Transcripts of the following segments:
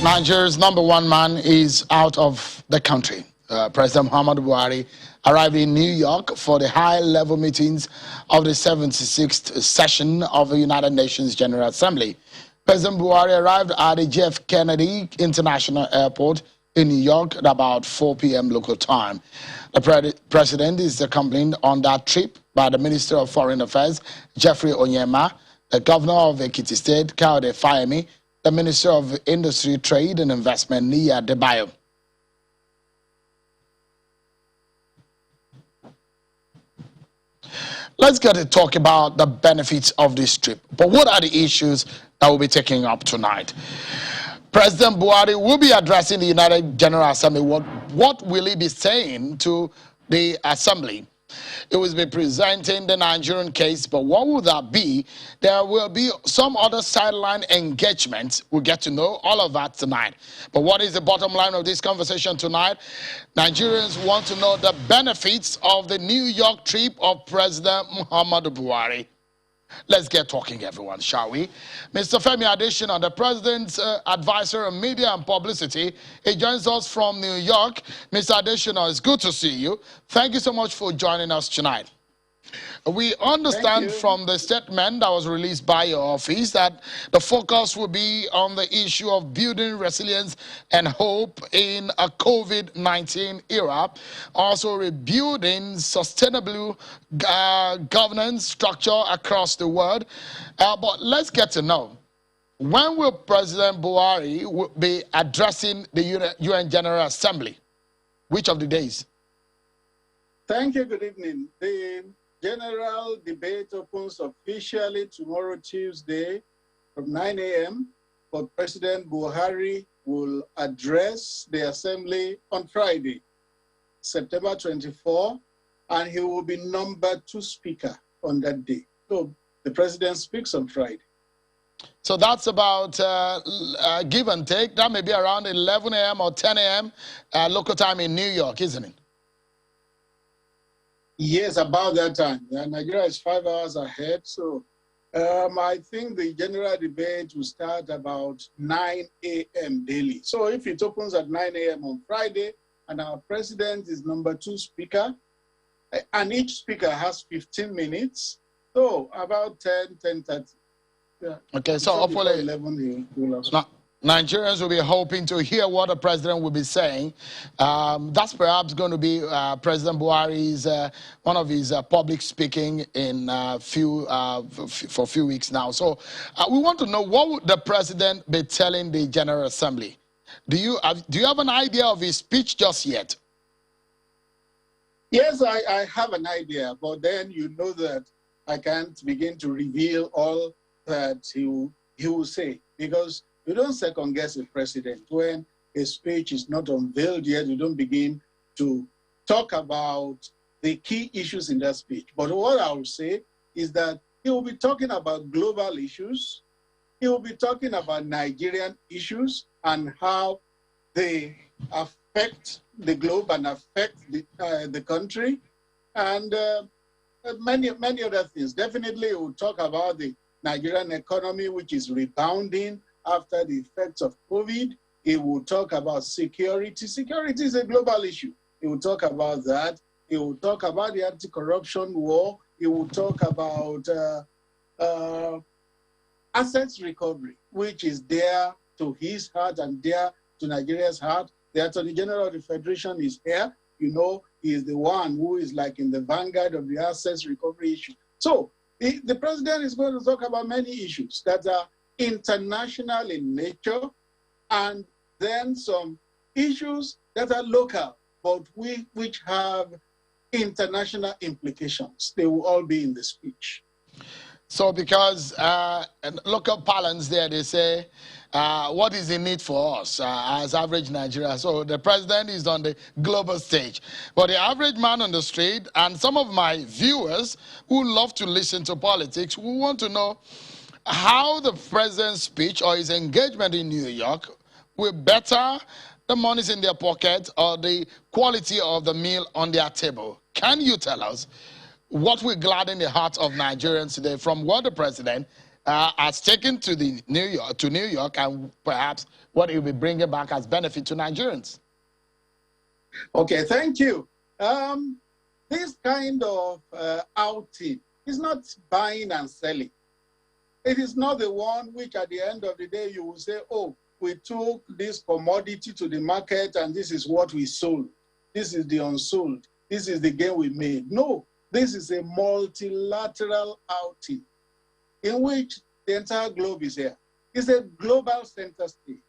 Nigeria's #1 man is out of the country. President Muhammadu Buhari arrived in New York for the high-level meetings of the 76th session of the United Nations General Assembly. President Buhari arrived at the JF Kennedy International Airport in New York at about 4 p.m. local time. The president is accompanied on that trip by the Minister of Foreign Affairs, Jeffrey Onyema, the Governor of Ekiti State, Kaode Fayemi, the Minister of Industry, Trade and Investment, Nia Debayo. Let's get to talk about the benefits of this trip. But what are the issues that we'll be taking up tonight? President Buhari will be addressing the United General Assembly. What will he be saying to the Assembly? It will be presenting the Nigerian case, but what will that be? There will be some other sideline engagements. We'll get to know all of that tonight. But what is the bottom line of this conversation tonight? Nigerians want to know the benefits of the New York trip of President Muhammadu Buhari. Let's get talking, everyone, shall we? Mr. Femi Adesina, the President's advisor on media and publicity, he joins us from New York. Mr. Adesina, it's good to see you. Thank you so much for joining us tonight. We understand from the statement that was released by your office that the focus will be on the issue of building resilience and hope in a COVID-19 era, also rebuilding sustainable governance structure across the world. But let's get to know, when will President Buhari be addressing the UN General Assembly? Which of the days? Thank you. Good evening. The general debate opens officially tomorrow, Tuesday, from 9 a.m. But President Buhari will address the Assembly on Friday, September 24, and he will be #2 speaker on that day. So the president speaks on Friday. So that's about give and take. That may be around 11 a.m. or 10 a.m. Local time in New York, isn't it? Yes, about that time. Nigeria is 5 hours ahead. So I think the general debate will start about 9 a.m. daily. So if it opens at 9 a.m. on Friday, and our president is #2 speaker, and each speaker has 15 minutes, so about 10:30. Yeah. Okay, so hopefully 11 Nigerians will be hoping to hear what the president will be saying. That's perhaps going to be President Buhari's one of his public speaking in for a few weeks now. So we want to know, what would the president be telling the General Assembly? Do you have an idea of his speech just yet? Yes, I have an idea, but then you know that I can't begin to reveal all that he will say, because you don't second-guess a president. When a speech is not unveiled yet, you don't begin to talk about the key issues in that speech. But what I will say is that he will be talking about global issues. He will be talking about Nigerian issues and how they affect the globe and affect the country, and many other things. Definitely, he will talk about the Nigerian economy, which is rebounding after the effects of COVID. He will talk about security. Security is a global issue. He will talk about that. He will talk about the anti-corruption war. He will talk about assets recovery, which is dear to his heart and dear to Nigeria's heart. The Attorney General of the Federation is here. You know, he is the one who is like in the vanguard of the assets recovery issue. So the president is going to talk about many issues that are international in nature, and then some issues that are local, but which have international implications. They will all be in the speech. So because in local parlance there, they say, what is in it for us as average Nigeria? So the president is on the global stage. But the average man on the street, and some of my viewers who love to listen to politics, who want to know how the president's speech or his engagement in New York will better the monies in their pocket or the quality of the meal on their table. Can you tell us what will gladden the hearts of Nigerians today from what the president has taken to New York, and perhaps what it will be bringing back as benefit to Nigerians? Okay, thank you. This kind of outing is not buying and selling. It is not the one which at the end of the day you will say, oh, we took this commodity to the market and this is what we sold. This is the unsold. This is the gain we made. No, this is a multilateral outing in which the entire globe is here. It's a global center stage,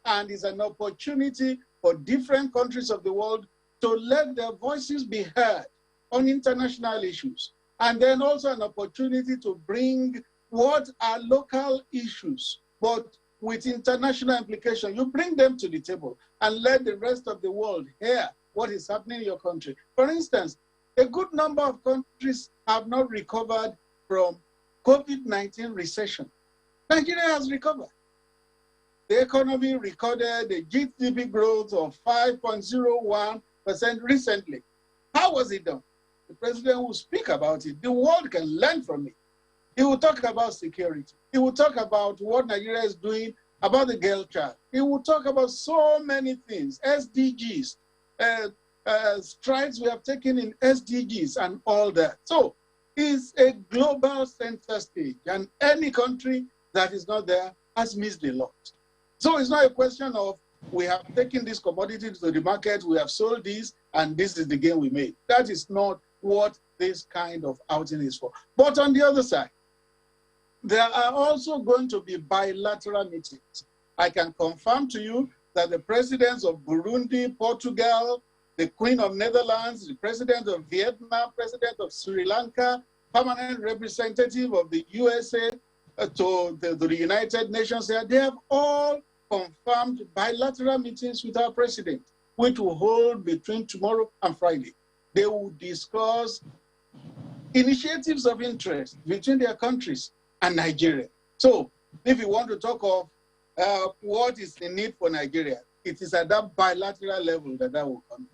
and it's an opportunity for different countries of the world to let their voices be heard on international issues, and then also an opportunity to bring what are local issues, but with international implication. You bring them to the table and let the rest of the world hear what is happening in your country. For instance, a good number of countries have not recovered from COVID-19 recession. Nigeria has recovered. The economy recorded a GDP growth of 5.01% recently. How was it done? The president will speak about it. The world can learn from it. He will talk about security. He will talk about what Nigeria is doing about the girl child. He will talk about so many things, SDGs, strides we have taken in SDGs and all that. So it's a global center stage, and any country that is not there has missed a lot. So it's not a question of we have taken this commodity to the market, we have sold this, and this is the gain we made. That is not what this kind of outing is for. But on the other side, there are also going to be bilateral meetings. I can confirm to you that the presidents of Burundi, Portugal, the Queen of Netherlands, the president of Vietnam, president of Sri Lanka, permanent representative of the USA to the United Nations, they have all confirmed bilateral meetings with our president, which will hold between tomorrow and Friday. They will discuss initiatives of interest between their countries and Nigeria. So if you want to talk of what is the need for Nigeria, it is at that bilateral level that will come.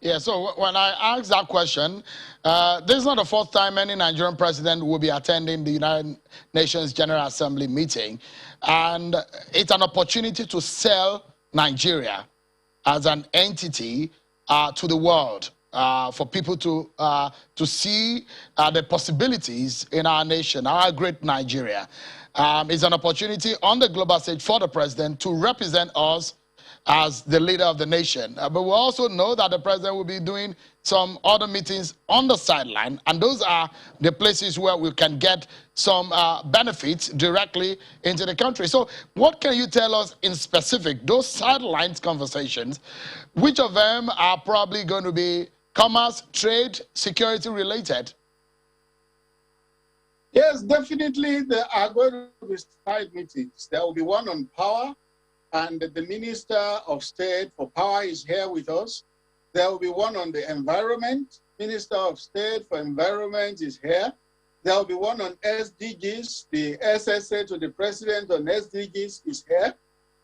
Yeah, so when I asked that question, this is not the fourth time any Nigerian president will be attending the United Nations General Assembly meeting. And it's an opportunity to sell Nigeria as an entity to the world, for people to see the possibilities in our nation, our great Nigeria. It's an opportunity on the global stage for the president to represent us as the leader of the nation. But we also know that the president will be doing some other meetings on the sideline, and those are the places where we can get some benefits directly into the country. So what can you tell us in specific, those sidelines conversations, which of them are probably going to be commerce, trade, security related? Yes, definitely there are going to be side meetings. There will be one on power, and the Minister of State for Power is here with us. There will be one on the environment. Minister of State for Environment is here. There will be one on SDGs. The SSA to the President on SDGs is here.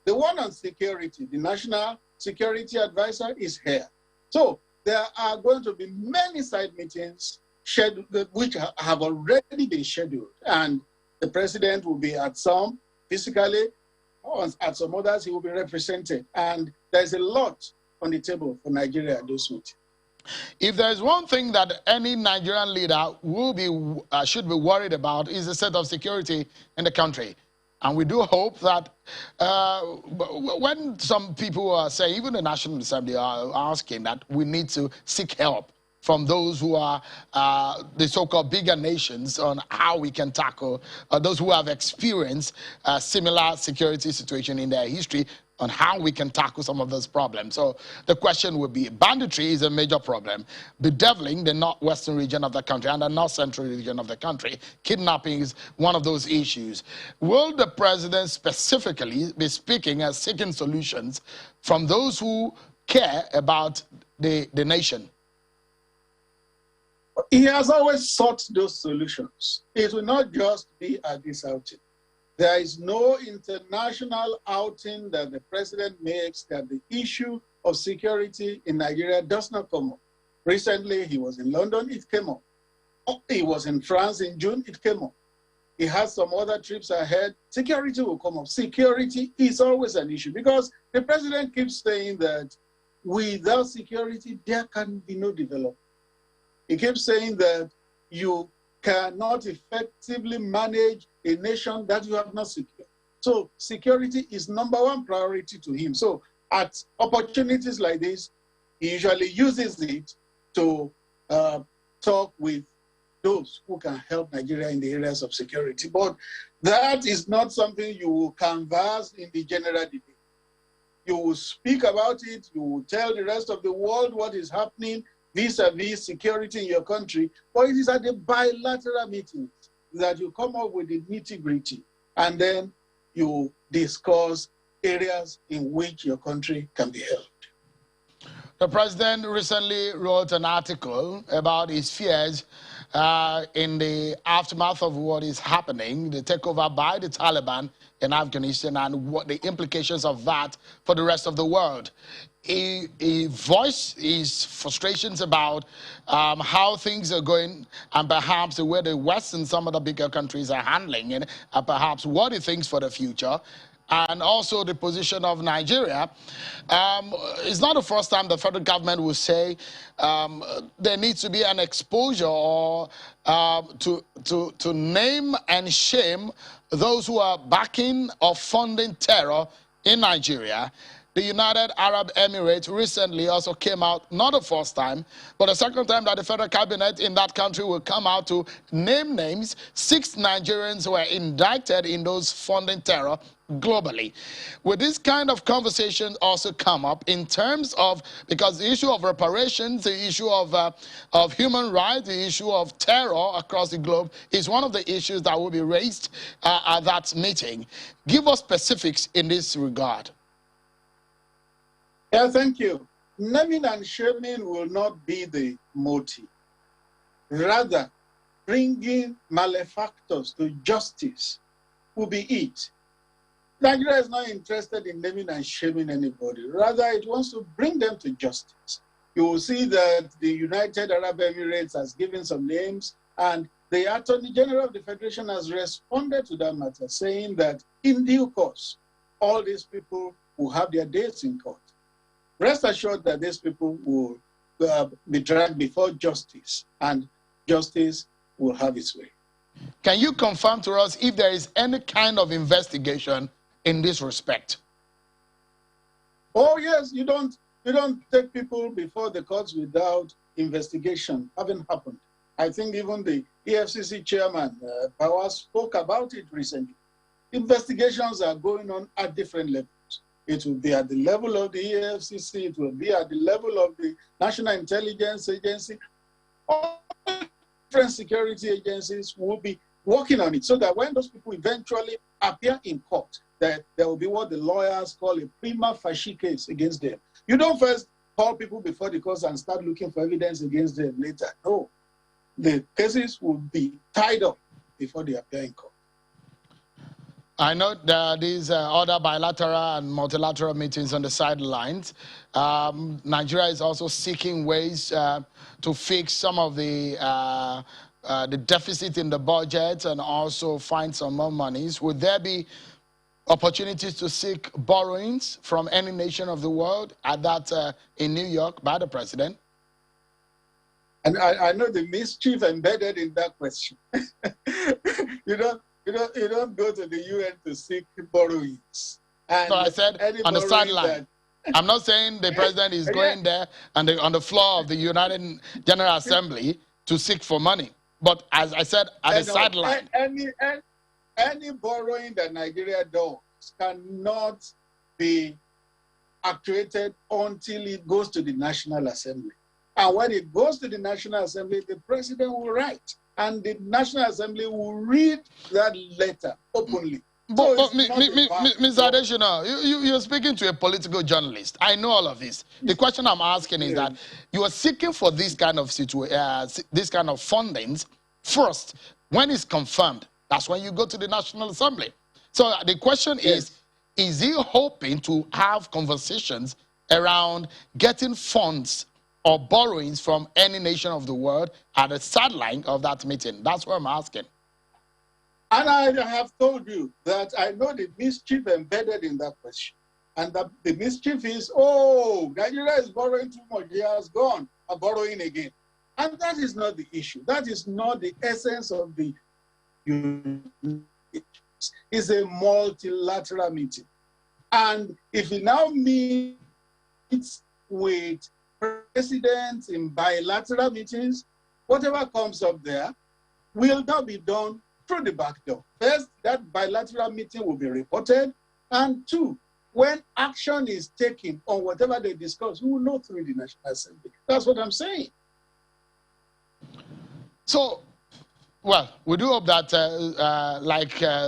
The one on security, the National Security Advisor is here. So there are going to be many side meetings scheduled, which have already been scheduled. And the President will be at some physically, at some others, he will be represented. And there's a lot on the table for Nigeria at those meetings. If there's one thing that any Nigerian leader will be, should be worried about, is the state of security in the country. And we do hope that when some people say, even the National Assembly are asking that we need to seek help from those who are the so-called bigger nations on how we can tackle those who have experienced a similar security situation in their history, on how we can tackle some of those problems. So the question would be, banditry is a major problem. Bedeviling the northwestern region of the country and the north central region of the country. Kidnapping is one of those issues. Will the president specifically be speaking and seeking solutions from those who care about the nation? He has always sought those solutions. It will not just be at this outing. There is no international outing that the president makes that the issue of security in Nigeria does not come up. Recently, he was in London, it came up. He was in France in June, it came up. he has some other trips ahead, security will come up. Security is always an issue because the president keeps saying that without security, there can be no development. He keeps saying that you cannot effectively manage a nation that you have not secured. So security is #1 priority to him. So at opportunities like this, he usually uses it to talk with those who can help Nigeria in the areas of security. But that is not something you will canvass in the general debate. You will speak about it, you will tell the rest of the world what is happening vis-a-vis security in your country, but it is at the bilateral meetings that you come up with the nitty-gritty, and then you discuss areas in which your country can be helped. The president recently wrote an article about his fears in the aftermath of what is happening, the takeover by the Taliban in Afghanistan, and what the implications of that for the rest of the world. He voiced his frustrations about how things are going, and perhaps the way the West and some of the bigger countries are handling it, and perhaps what he thinks for the future, and also the position of Nigeria. It's not the first time the federal government will say there needs to be an exposure or to name and shame those who are backing or funding terror in Nigeria. The United Arab Emirates recently also came out, not the first time, but the second time that the federal cabinet in that country will come out to name names. 6 Nigerians were indicted in those funding terror globally. Will this kind of conversation also come up in terms of, because the issue of reparations, the issue of human rights, the issue of terror across the globe is one of the issues that will be raised at that meeting. Give us specifics in this regard. Yeah, thank you. Naming and shaming will not be the motive. Rather, bringing malefactors to justice will be it. Nigeria is not interested in naming and shaming anybody. Rather, it wants to bring them to justice. You will see that the United Arab Emirates has given some names, and the Attorney General of the Federation has responded to that matter, saying that in due course, all these people will have their dates in court. Rest assured that these people will be dragged before justice, and justice will have its way. Can you confirm to us if there is any kind of investigation in this respect? Oh yes, you don't take people before the courts without investigation having happened. I think even the EFCC chairman, Power, spoke about it recently. Investigations are going on at different levels. It will be at the level of the EFCC, it will be at the level of the National Intelligence Agency. All different security agencies will be working on it so that when those people eventually appear in court, that there will be what the lawyers call a prima facie case against them. You don't first call people before the courts and start looking for evidence against them later. No, the cases will be tied up before they appear in court. I know there are these other bilateral and multilateral meetings on the sidelines. Nigeria is also seeking ways to fix some of the deficit in the budget and also find some more monies. Would there be opportunities to seek borrowings from any nation of the world at that in New York by the president? And I know the mischief embedded in that question. You don't go to the UN to seek borrowings. And no, I said on the sideline. I'm not saying the president is going there and on the floor of the United General Assembly to seek for money. But as I said, at the sideline. Any borrowing that Nigeria does cannot be actuated until it goes to the National Assembly. And when it goes to the National Assembly, the president will write. And the National Assembly will read that letter openly. But Mr. Adesina, you're speaking to a political journalist. I know all of this. The question I'm asking is that you are seeking for this kind of fundings first. When it's confirmed, that's when you go to the National Assembly. So the question is he hoping to have conversations around getting funds or borrowings from any nation of the world at the sideline of that meeting? That's what I'm asking. And I have told you that I know the mischief embedded in that question. And that the mischief is, oh, Nigeria is borrowing too much. He has gone and borrowing again. And that is not the issue. That is not the essence of the it's a multilateral meeting. And if he now meets with presidents in bilateral meetings, whatever comes up there will not be done through the back door. First, that bilateral meeting will be reported. And two, when action is taken on whatever they discuss, we will know through the National Assembly. That's what I'm saying. So, well, we do hope that,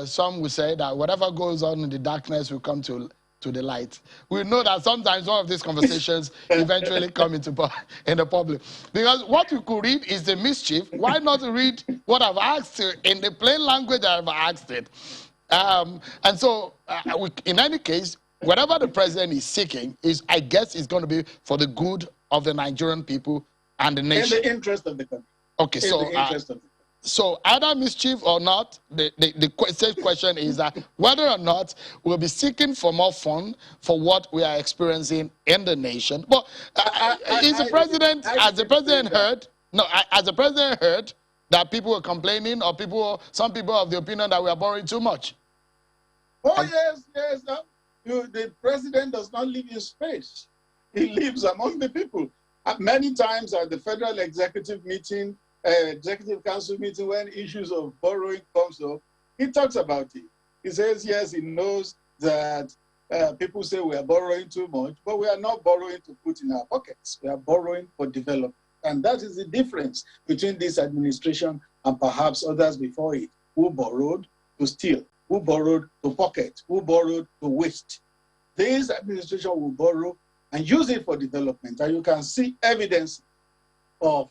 some will say, that whatever goes on in the darkness will come to the light. We know that sometimes all of these conversations eventually come in the public. Because what you could read is the mischief. Why not read what I've asked you in the plain language I've asked it? And so, in any case, whatever the president is seeking I guess, is going to be for the good of the Nigerian people and the nation. In the interest of the country. Okay, so either mischief or not, the question is that whether or not we'll be seeking for more fund for what we are experiencing in the nation. But has the president heard that people were complaining, or some people of the opinion that we are borrowing too much? Oh, yes. The president does not live in space. He lives among the people. Many times at the federal executive meeting, executive council meeting, when issues of borrowing comes up, he talks about it. He says, yes, he knows that people say we are borrowing too much, but we are not borrowing to put in our pockets. We are borrowing for development. And that is the difference between this administration and perhaps others before it, who borrowed to steal, who borrowed to pocket, who borrowed to waste. This administration will borrow and use it for development. And you can see evidence of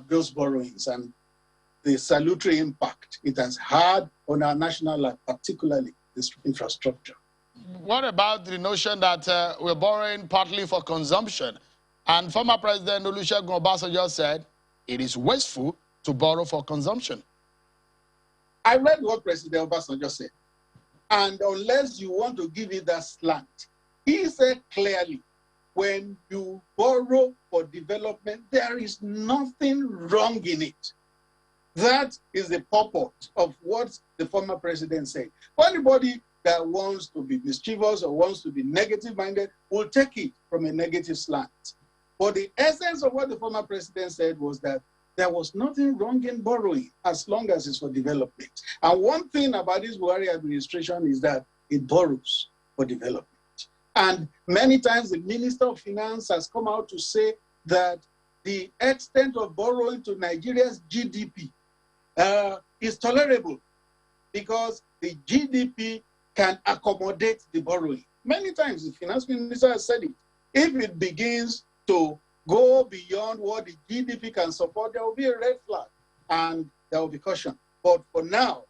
those borrowings and the salutary impact it has had on our national life, particularly this infrastructure. What about the notion that we're borrowing partly for consumption? And former President Olusegun Obasanjo said it is wasteful to borrow for consumption. I read what President Obasanjo said. And unless you want to give it that slant, he said clearly, when you borrow for development, there is nothing wrong in it. That is the purport of what the former president said. For anybody that wants to be mischievous or wants to be negative-minded will take it from a negative slant. But the essence of what the former president said was that there was nothing wrong in borrowing as long as it's for development. And one thing about this Buhari administration is that it borrows for development. And many times the Minister of Finance has come out to say that the extent of borrowing to Nigeria's GDP is tolerable because the GDP can accommodate the borrowing. Many times the Finance Minister has said it. If it begins to go beyond what the GDP can support, there will be a red flag and there will be caution. But for now,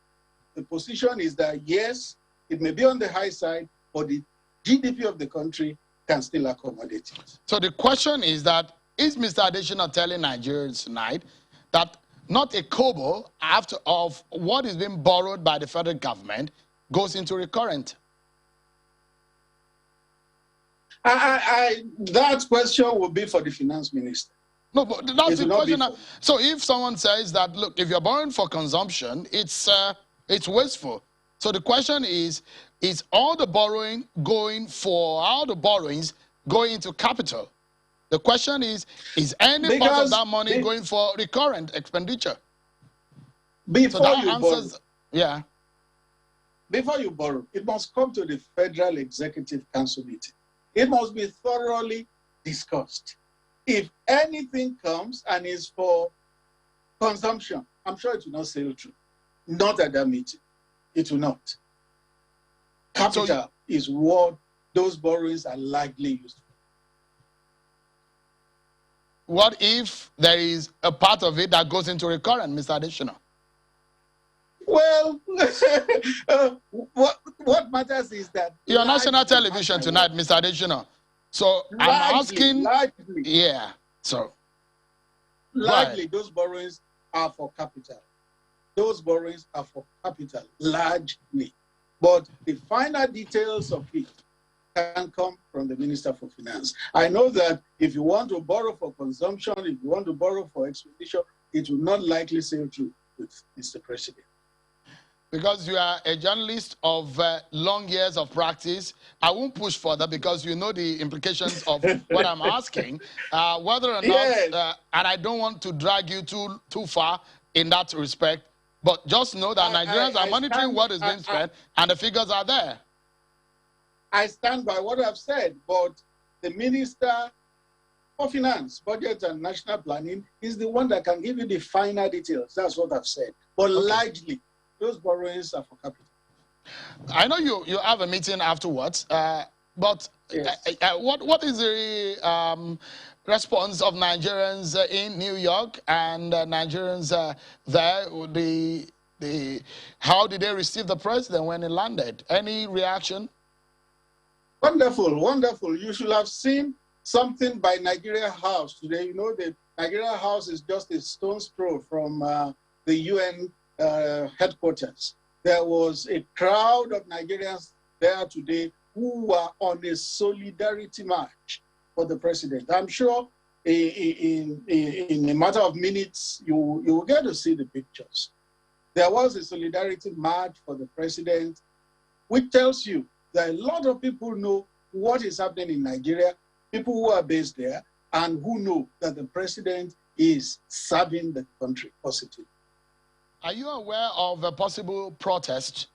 the position is that yes, it may be on the high side, but the GDP of the country can still accommodate it. So the question is that, is Mr. Adesina telling Nigerians tonight that not a kobo of what is being borrowed by the federal government goes into recurrent? That question will be for the finance minister. No, but that's the question. So if someone says that, look, if you're borrowing for consumption, it's wasteful. So the question is all the borrowings going into capital? The question is any part of that money going for recurrent expenditure? Before you borrow, yeah. Before you borrow, it must come to the Federal Executive Council meeting. It must be thoroughly discussed. If anything comes and is for consumption, I'm sure it will not sail through. Not at that meeting. It will not. Capital is what those borrowings are likely used for. What if there is a part of it that goes into recurrent, Mr. Adesina? Well, what matters is that... You're on national television tonight, Mr. Adesina. So I'm asking... Yeah, so... Likely, those borrowings are for capital. those borrowings are for capital, largely. But the finer details of it can come from the Minister for Finance. I know that if you want to borrow for consumption, if you want to borrow for expenditure, it will not likely sail through with Mr. President. Because you are a journalist of long years of practice, I won't push further because you know the implications of what I'm asking. Whether or not, Yes. and I don't want to drag you too far in that respect, but just know that Nigerians are monitoring what is being spent and the figures are there. I stand by what I've said, but the Minister for Finance, Budget and National Planning is the one that can give you the finer details. That's what I've said. But largely, those borrowings are for capital. I know you have a meeting afterwards, but yes. What is the response of Nigerians in New York and Nigerians there? How did they receive the president when he landed? Any reaction? Wonderful, wonderful. You should have seen something by Nigeria House today. You know, the Nigeria House is just a stone's throw from the UN headquarters. There was a crowd of Nigerians there today who were on a solidarity march for the president. I'm sure in a matter of minutes, you will get to see the pictures. There was a solidarity march for the president, which tells you that a lot of people know what is happening in Nigeria, people who are based there, and who know that the president is serving the country positively. Are you aware of a possible protest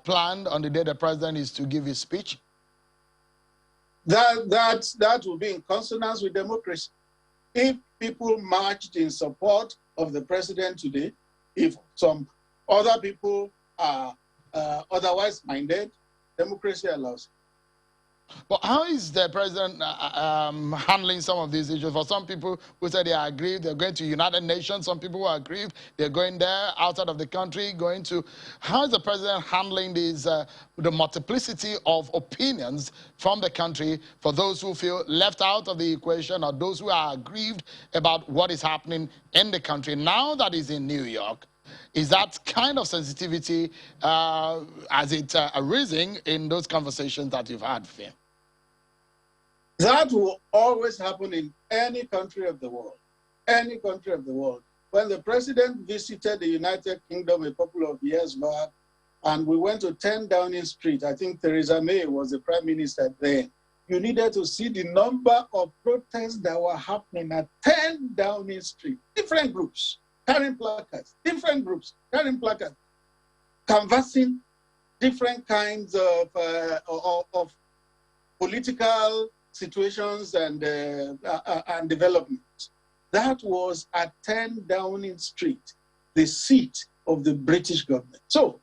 planned on the day the president is to give his speech? That will be in consonance with democracy. If people marched in support of the president today, if some other people are otherwise minded, democracy allows it. But how is the president handling some of these issues? For some people who say they are aggrieved, they're going to United Nations. Some people who are aggrieved, they're going there outside of the country, going to... How is the president handling these, the multiplicity of opinions from the country for those who feel left out of the equation or those who are aggrieved about what is happening in the country now that he's in New York? Is that kind of sensitivity, has it arisen in those conversations that you've had with him? That will always happen in any country of the world. Any country of the world. When the president visited the United Kingdom a couple of years back, and we went to 10 Downing Street, I think Theresa May was the prime minister then, you needed to see the number of protests that were happening at 10 Downing Street. Different groups carrying placards, different groups carrying placards, canvassing different kinds of political situations and developments. That was at 10 Downing Street, the seat of the British government. So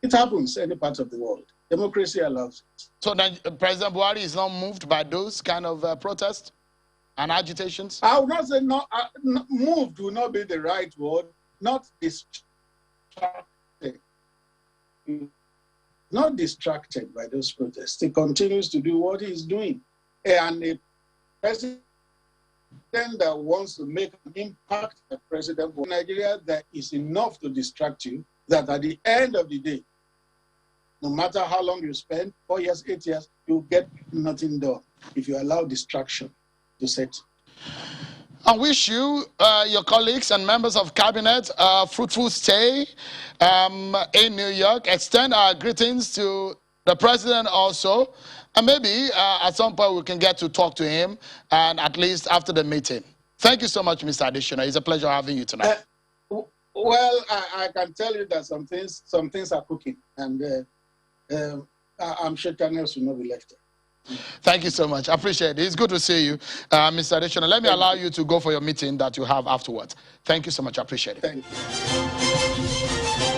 it happens any part of the world. Democracy allows it. So President Buhari is not moved by those kind of protests and agitations? I would not say moved would not be the right word. Not distracted. Not distracted by those protests. He continues to do what he's doing. And a president that wants to make an impact as president of Nigeria, that is enough to distract you, that at the end of the day, no matter how long you spend, 4 years, 8 years, you'll get nothing done if you allow distraction to set. I wish you, your colleagues and members of cabinet, a fruitful stay in New York. Extend our greetings to the president also. And maybe at some point we can get to talk to him, and at least after the meeting. Thank you so much, Mr. Additioner. It's a pleasure having you tonight. Well, I can tell you that some things are cooking, and I'm sure channels will not be left. Thank you so much. I appreciate it. It's good to see you, Mr. Additioner. Let me allow you to go for your meeting that you have afterwards. Thank you so much. I appreciate it. Thank you.